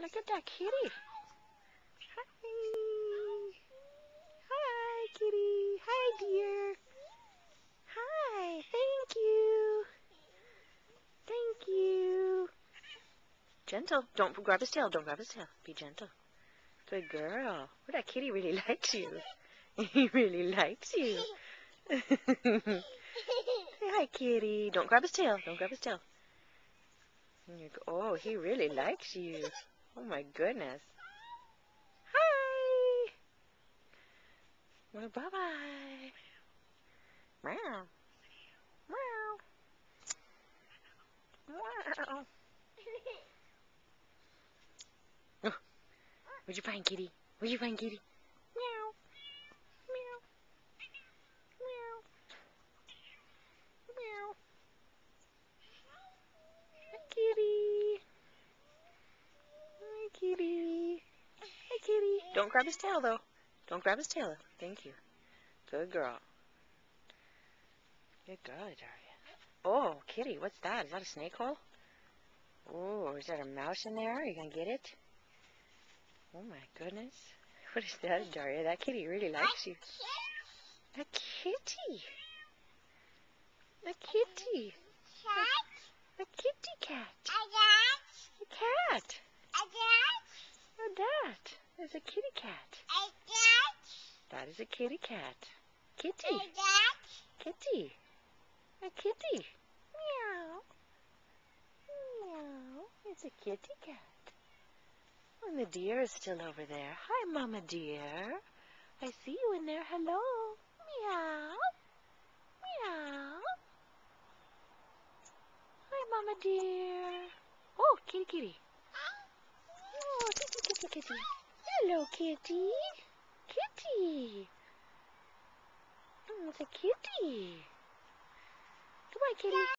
look at that kitty. Hi. Hi, kitty. Hi, dear. Hi. Thank you. Thank you. Gentle. Don't grab his tail. Don't grab his tail. Be gentle. Good girl. Oh, that kitty really likes you. He really likes you. Say hi, kitty. Don't grab his tail. Don't grab his tail. Oh, he really likes you. Oh, my goodness. Hi. Well, bye-bye. Meow. Meow. Meow. Oh, what'd you find, kitty? What'd you find, kitty? Meow. Meow. Meow. Meow. Hi, kitty. Hi, kitty. Hi, kitty. Don't grab his tail, though. Don't grab his tail, though. Thank you. Good girl. Good girl, Daria. Oh, kitty, what's that? Is that a snake hole? Oh, is that a mouse in there? Are you going to get it? Oh, my goodness. What is that, Daria? That kitty really likes you. A kitty. A kitty. A kitty cat. A cat. A that. There's a kitty cat. That is a kitty cat. Kitty. Kitty. A kitty. Meow. Meow. It's a kitty cat. And the deer is still over there. Hi, Mama deer. I see you in there. Hello. Meow. Meow. Hi, Mama dear. Oh, kitty, kitty. Oh, kitty, kitty, kitty. Hello, kitty. Kitty. Oh, it's a kitty. Goodbye, kitty.